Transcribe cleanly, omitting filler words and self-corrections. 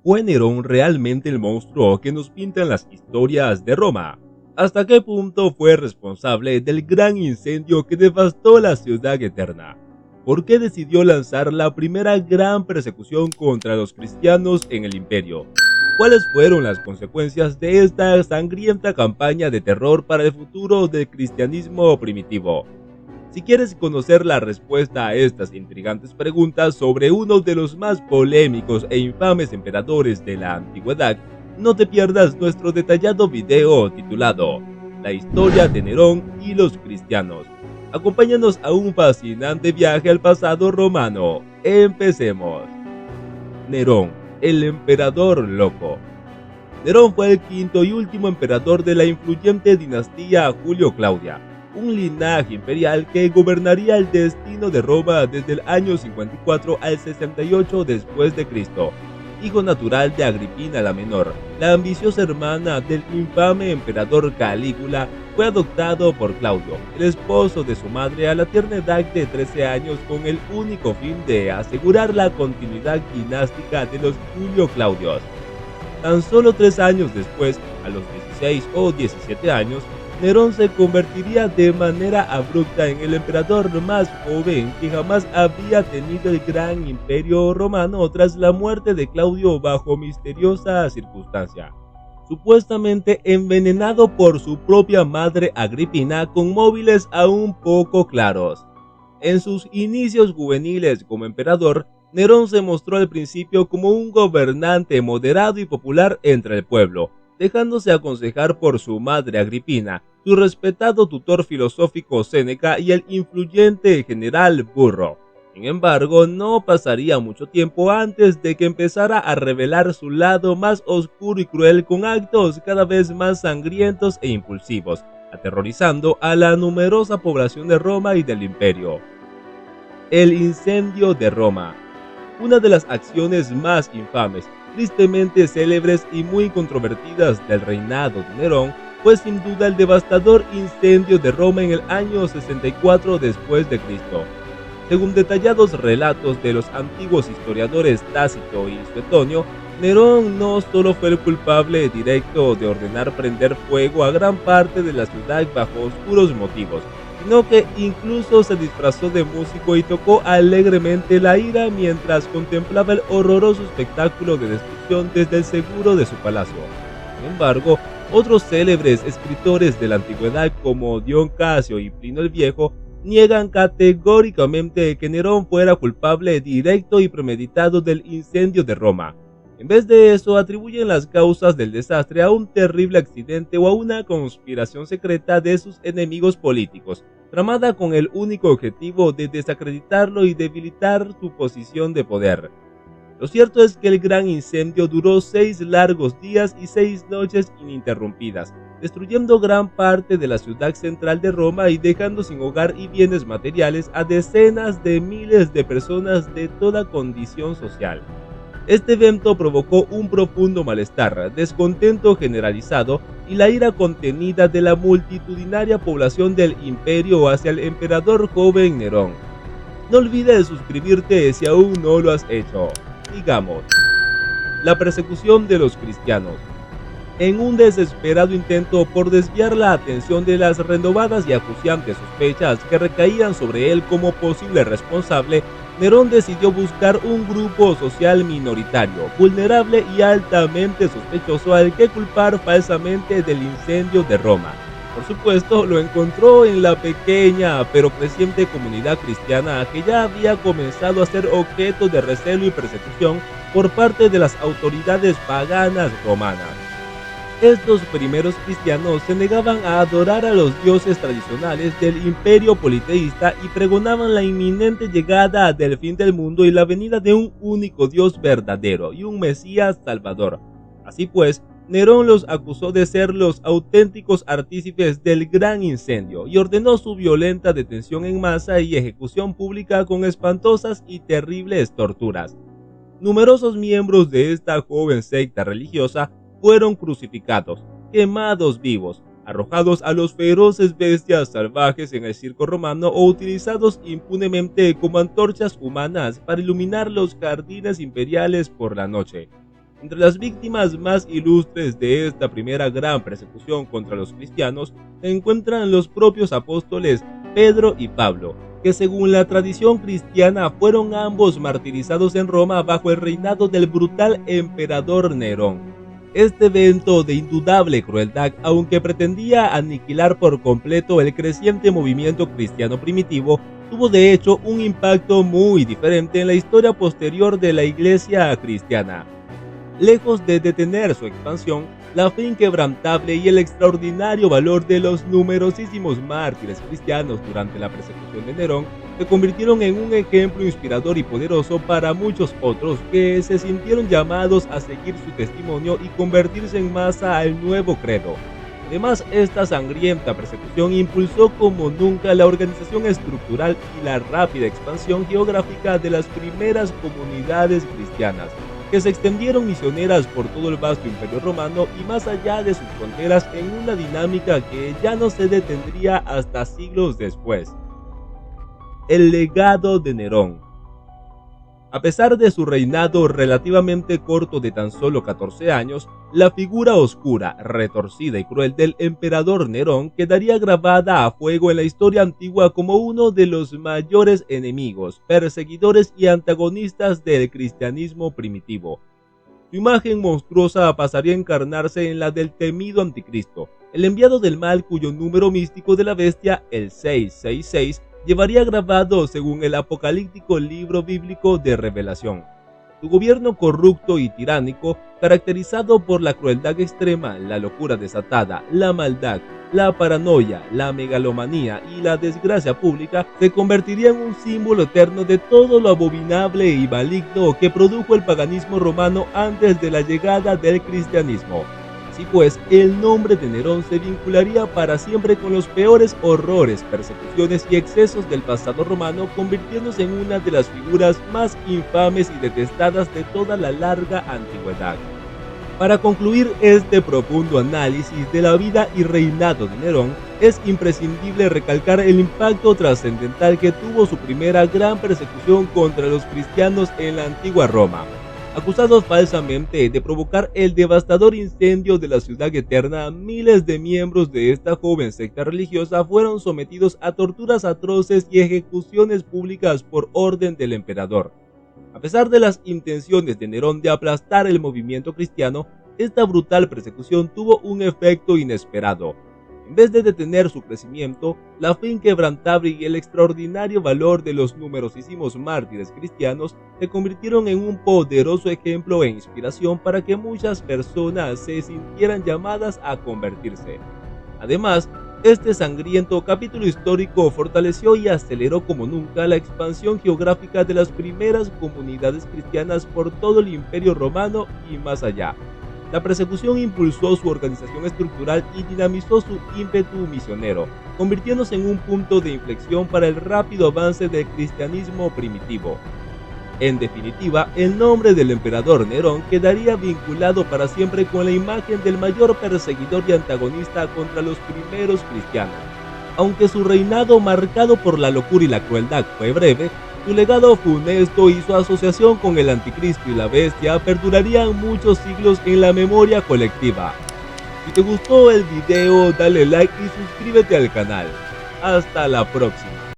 ¿Fue Nerón realmente el monstruo que nos pintan las historias de Roma? ¿Hasta qué punto fue responsable del gran incendio que devastó la ciudad eterna? ¿Por qué decidió lanzar la primera gran persecución contra los cristianos en el imperio? ¿Cuáles fueron las consecuencias de esta sangrienta campaña de terror para el futuro del cristianismo primitivo? Si quieres conocer la respuesta a estas intrigantes preguntas sobre uno de los más polémicos e infames emperadores de la antigüedad, no te pierdas nuestro detallado video titulado La historia de Nerón y los cristianos. Acompáñanos a un fascinante viaje al pasado romano. Empecemos. Nerón, el emperador loco. Nerón fue el quinto y último emperador de la influyente dinastía Julio-Claudia, un linaje imperial que gobernaría el destino de Roma desde el año 54 al 68 después de Cristo. Hijo natural de Agripina la Menor, la ambiciosa hermana del infame emperador Calígula, fue adoptado por Claudio, el esposo de su madre, a la tierna edad de 13 años con el único fin de asegurar la continuidad dinástica de los Julio-Claudios. Tan solo 3 años después, a los 16 o 17 años, Nerón se convertiría de manera abrupta en el emperador más joven que jamás había tenido el gran imperio romano tras la muerte de Claudio bajo misteriosa circunstancia, supuestamente envenenado por su propia madre Agripina con móviles aún poco claros. En sus inicios juveniles como emperador, Nerón se mostró al principio como un gobernante moderado y popular entre el pueblo, dejándose aconsejar por su madre Agripina, su respetado tutor filosófico Séneca y el influyente general Burro. Sin embargo, no pasaría mucho tiempo antes de que empezara a revelar su lado más oscuro y cruel con actos cada vez más sangrientos e impulsivos, aterrorizando a la numerosa población de Roma y del imperio. El incendio de Roma. Una de las acciones más infames, tristemente célebres y muy controvertidas del reinado de Nerón fue sin duda el devastador incendio de Roma en el año 64 después de Cristo. Según detallados relatos de los antiguos historiadores Tácito y Suetonio, Nerón no solo fue el culpable directo de ordenar prender fuego a gran parte de la ciudad bajo oscuros motivos, sino que incluso se disfrazó de músico y tocó alegremente la ira mientras contemplaba el horroroso espectáculo de destrucción desde el seguro de su palacio. Sin embargo, otros célebres escritores de la antigüedad como Dion Casio y Plinio el Viejo niegan categóricamente que Nerón fuera culpable directo y premeditado del incendio de Roma. En vez de eso, atribuyen las causas del desastre a un terrible accidente o a una conspiración secreta de sus enemigos políticos, tramada con el único objetivo de desacreditarlo y debilitar su posición de poder. Lo cierto es que el gran incendio duró 6 largos días y 6 noches ininterrumpidas, destruyendo gran parte de la ciudad central de Roma y dejando sin hogar y bienes materiales a decenas de miles de personas de toda condición social. Este evento provocó un profundo malestar, descontento generalizado y la ira contenida de la multitudinaria población del imperio hacia el emperador joven Nerón. No olvides suscribirte si aún no lo has hecho. Sigamos. La persecución de los cristianos. En un desesperado intento por desviar la atención de las renovadas y acuciantes sospechas que recaían sobre él como posible responsable, Nerón decidió buscar un grupo social minoritario, vulnerable y altamente sospechoso al que culpar falsamente del incendio de Roma. Por supuesto, lo encontró en la pequeña pero creciente comunidad cristiana que ya había comenzado a ser objeto de recelo y persecución por parte de las autoridades paganas romanas. Estos primeros cristianos se negaban a adorar a los dioses tradicionales del imperio politeísta y pregonaban la inminente llegada del fin del mundo y la venida de un único Dios verdadero y un Mesías salvador. Así pues, Nerón los acusó de ser los auténticos artífices del gran incendio y ordenó su violenta detención en masa y ejecución pública con espantosas y terribles torturas. Numerosos miembros de esta joven secta religiosa fueron crucificados, quemados vivos, arrojados a los feroces bestias salvajes en el circo romano o utilizados impunemente como antorchas humanas para iluminar los jardines imperiales por la noche. Entre las víctimas más ilustres de esta primera gran persecución contra los cristianos se encuentran los propios apóstoles Pedro y Pablo, que según la tradición cristiana fueron ambos martirizados en Roma bajo el reinado del brutal emperador Nerón. Este evento de indudable crueldad, aunque pretendía aniquilar por completo el creciente movimiento cristiano primitivo, tuvo de hecho un impacto muy diferente en la historia posterior de la Iglesia cristiana. Lejos de detener su expansión, la fe inquebrantable y el extraordinario valor de los numerosísimos mártires cristianos durante la persecución de Nerón se convirtieron en un ejemplo inspirador y poderoso para muchos otros que se sintieron llamados a seguir su testimonio y convertirse en masa al nuevo credo. Además, esta sangrienta persecución impulsó como nunca la organización estructural y la rápida expansión geográfica de las primeras comunidades cristianas, que se extendieron misioneras por todo el vasto imperio romano y más allá de sus fronteras en una dinámica que ya no se detendría hasta siglos después. El legado de Nerón. A pesar de su reinado relativamente corto de tan solo 14 años, la figura oscura, retorcida y cruel del emperador Nerón quedaría grabada a fuego en la historia antigua como uno de los mayores enemigos, perseguidores y antagonistas del cristianismo primitivo. Su imagen monstruosa pasaría a encarnarse en la del temido anticristo, el enviado del mal cuyo número místico de la bestia, el 666, llevaría grabado según el apocalíptico libro bíblico de Revelación. Su gobierno corrupto y tiránico, caracterizado por la crueldad extrema, la locura desatada, la maldad, la paranoia, la megalomanía y la desgracia pública, se convertiría en un símbolo eterno de todo lo abominable y maligno que produjo el paganismo romano antes de la llegada del cristianismo. Así pues, el nombre de Nerón se vincularía para siempre con los peores horrores, persecuciones y excesos del pasado romano, convirtiéndose en una de las figuras más infames y detestadas de toda la larga antigüedad. Para concluir este profundo análisis de la vida y reinado de Nerón, es imprescindible recalcar el impacto trascendental que tuvo su primera gran persecución contra los cristianos en la antigua Roma. Acusados falsamente de provocar el devastador incendio de la ciudad eterna, miles de miembros de esta joven secta religiosa fueron sometidos a torturas atroces y ejecuciones públicas por orden del emperador. A pesar de las intenciones de Nerón de aplastar el movimiento cristiano, esta brutal persecución tuvo un efecto inesperado. En vez de detener su crecimiento, la fe inquebrantable y el extraordinario valor de los numerosísimos mártires cristianos se convirtieron en un poderoso ejemplo e inspiración para que muchas personas se sintieran llamadas a convertirse. Además, este sangriento capítulo histórico fortaleció y aceleró como nunca la expansión geográfica de las primeras comunidades cristianas por todo el Imperio Romano y más allá. La persecución impulsó su organización estructural y dinamizó su ímpetu misionero, convirtiéndose en un punto de inflexión para el rápido avance del cristianismo primitivo. En definitiva, el nombre del emperador Nerón quedaría vinculado para siempre con la imagen del mayor perseguidor y antagonista contra los primeros cristianos. Aunque su reinado, marcado por la locura y la crueldad, fue breve, su legado funesto y su asociación con el anticristo y la bestia perdurarían muchos siglos en la memoria colectiva. Si te gustó el video, dale like y suscríbete al canal. Hasta la próxima.